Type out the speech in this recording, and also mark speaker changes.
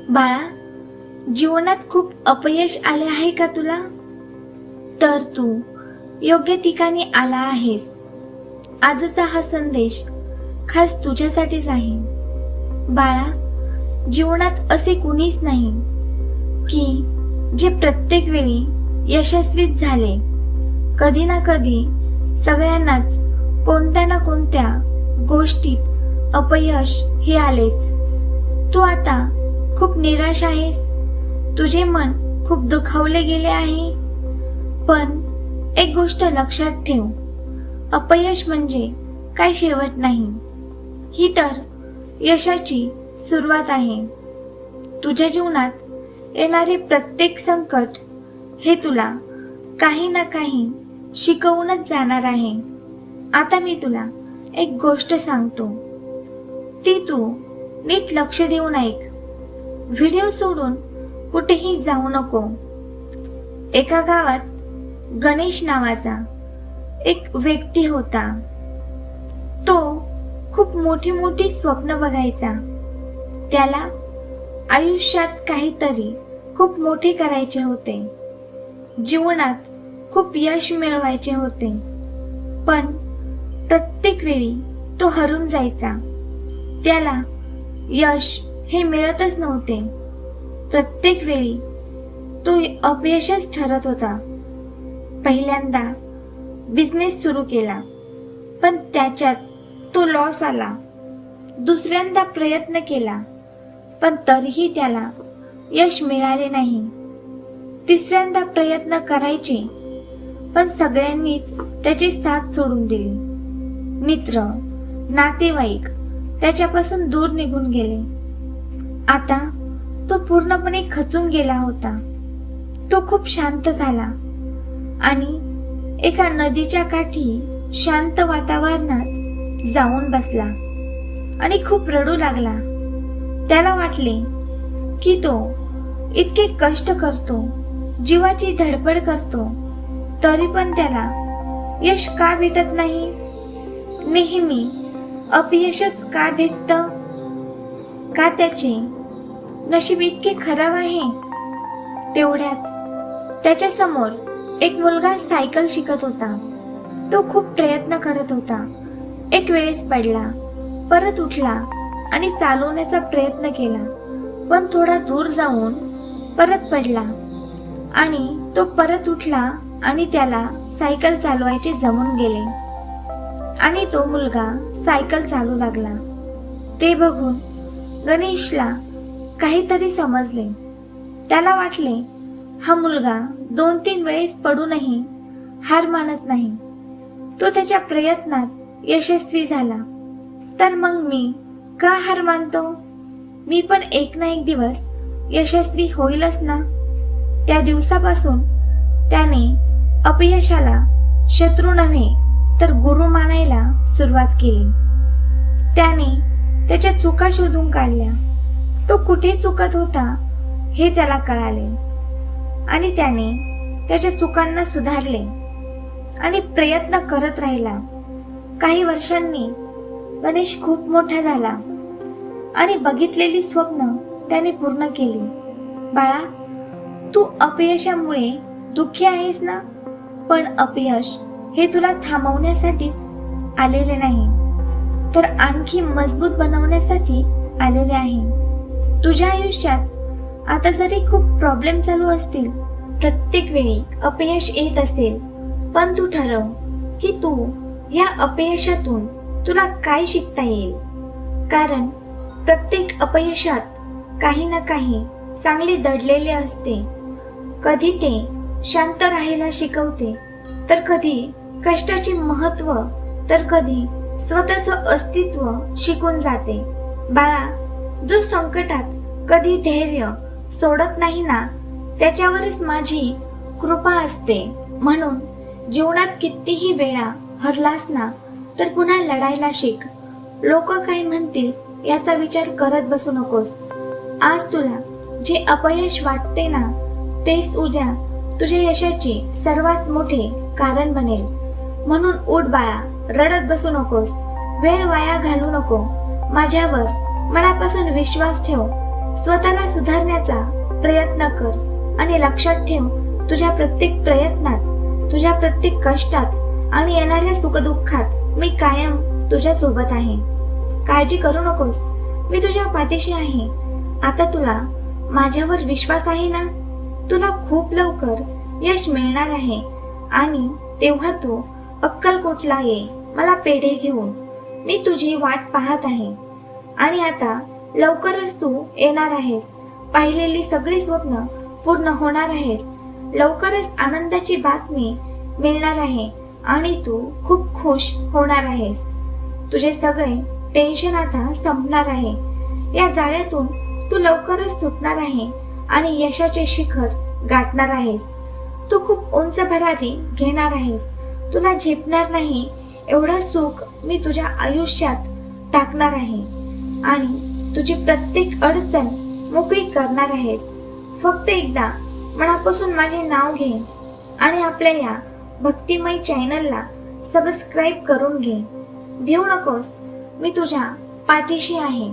Speaker 1: बाळा, जीवनात खूप अपयश आले आहे का तुला? तर तू योग्य ठिकाणी आला आहेस. आजचा हा संदेश खास तुझ्यासाठीच आहे. बाळा, जीवनात असे कुणीच नाही की जे प्रत्येक वेळी यशस्वीच झाले. कधी ना कधी सगळ्यांनाच कोणत्या ना कोणत्या गोष्टीत अपयश हे आलेच. तू आता खूप निराश आहेस. तुझे मन खूप दुखावले गेले आहे. पण एक गोष्ट लक्षात ठेव, अपयश म्हणजे काय शेवट नाही. ही तर यशाची सुरुवात आहे. तुझ्या जीवनात येणारे प्रत्येक संकट हे तुला काही ना काही शिकवूनच जाणार आहे. आता मी तुला एक गोष्ट सांगतो, ती तू नीट लक्ष देऊन ऐक. व्हिडिओ सोडून कुठेही जाऊ नको. एका गावात गणेश नावाचा एक व्यक्ती होता. तो खूप मोठी मोठी स्वप्न बघायचा. त्याला आयुष्यात काहीतरी खूप मोठे करायचे होते. जीवनात खूप यश मिळवायचे होते. पण प्रत्येक वेळी तो हरून जायचा. त्याला यश हे मिळतच नव्हते. प्रत्येक वेळी तो अपयशच ठरत होता. पहिल्यांदा बिझनेस सुरू केला, पण त्याच्यात तो लॉस आला. दुसऱ्यांदा प्रयत्न केला, पण तरीही त्याला यश मिळाले नाही. तिसऱ्यांदा प्रयत्न करायचे, पण सगळ्यांनीच त्याची साथ सोडून दिली. मित्र, नातेवाईक त्याच्यापासून दूर निघून गेले. आता तो पूर्णपणे खचून गेला होता. तो खूप शांत झाला आणि एका नदीच्या काठी शांत वातावरणात जाऊन बसला आणि खूप रडू लागला. त्याला वाटले की तो इतके कष्ट करतो, जीवाची धडपड करतो, तरी पण त्याला यश का भेटत नाही? नेहमी अपयशच का भेटतं? का त्याचे नशीब इतके खराब आहे? तेवढ्यात त्याच्या समोर एक मुलगा सायकल शिकत होता. तो खूप प्रयत्न करत होता. एक वेळेस पडला, परत उठला आणि चालवण्याचा प्रयत्न केला, पण थोडा दूर जाऊन परत पडला आणि तो परत उठला आणि त्याला सायकल चालवायचे जमून गेले आणि तो मुलगा सायकल चालू लागला. ते बघून गणेशला काहीतरी समजले. त्याला वाटले हा मुलगा 2-3 वेळेस पडूनही हार मानत नाही. तो त्याच्या प्रयत्नात यशस्वी झाला, तर मग मी का हार मानतो? मी पण एक ना एक दिवस यशस्वी होईलच ना. त्या दिवसापासून त्याने अपयशाला शत्रू नव्हे तर गुरु मानायला सुरुवात केली. त्याने त्याच्या चुका शोधून काढल्या. तो कुठे चुकत होता हे त्याला कळाले आणि त्याने त्याच्या चुकांना सुधारले आणि प्रयत्न करत राहिला. काही वर्षांनी गणेश खूप मोठा झाला आणि बघितलेली स्वप्न त्याने पूर्ण केली. बाळा, तू अपयशामुळे दुःखी आहेस ना? पण अपयश हे तुला थांबवण्यासाठीच आलेले नाही, तर आणखी मजबूत बनवण्यासाठी आलेले आहे. तुझ्या आयुष्यात आता जरी खूप प्रॉब्लेम चालू असतील, प्रत्येक वेळी अपयश येत असेल, पण तू ठरव की तू ह्या अपयशातून तुला काय शिकता येईल. कारण प्रत्येक अपयशात काही ना काही चांगले दडलेले असते. कधी ते शांत राहायला शिकवते, तर कधी कष्टाचे महत्व, तर कधी स्वतःचं अस्तित्व शिकून जाते. बाळा, जो संकटात कधी धैर्य सोडत नाही ना, त्याच्यावरच माझी कृपा असते. म्हणून जीवनात कितीही वेळा हरलास ना, तर पुन्हा लढायला शिक. लोक काय म्हणतील याचा विचार करत बसू नकोस. आज तुला जे अपयश वाटते ना, तेच उद्या तुझ्या यशाचे सर्वात मोठे कारण बनेल. म्हणून उठ बाळा, रडत बसू नकोस, वेळ वाया घालू नको. माझ्यावर मनापासून विश्वास ठेव. स्वतःला सुधारण्याचा प्रयत्न कर आणि लक्षात ठेव, तुझ्या प्रत्येक प्रयत्नात, तुझ्या प्रत्येक कष्टात आणि येणाऱ्या सुखदुःखात मी कायम तुझ्या सोबत आहे. काळजी करू नकोस, मी तुझ्या पाठीशी आहे. आता तुला माझ्यावर विश्वास आहे ना? तुला खूप लवकर यश मिळणार आहे आणि तेव्हा तू अक्कलकोटला ये मला पेढे घेऊन. मी तुझी वाट पाहत आहे आणि आता लवकरच तू येणार आहेस. पाहिलेली सगळी स्वप्न पूर्ण होणार आहेत. लवकरच आनंदाची बातमी मिळणार आहे आणि तू खूप खुश होणार आहेस. तुझे सगळे टेन्शन आता संपणार आहे. या जाळ्यातून तू लवकरच सुटणार आहे आणि यशाचे शिखर गाठणार आहेस. तू खूप उंच भरारी घेणार आहेस. तुला झेपणार नाही एवढं सुख मी तुझ्या आयुष्यात टाकणार आहे आणि तुझी प्रत्येक अडचण मोकळी करणार आहेस. फक्त एकदा मनापासून माझे नाव घे आणि आपल्या या भक्तिमय चॅनलला सबस्क्राईब करून घे. भिवू नकोस, मी तुझ्या पाठीशी आहे.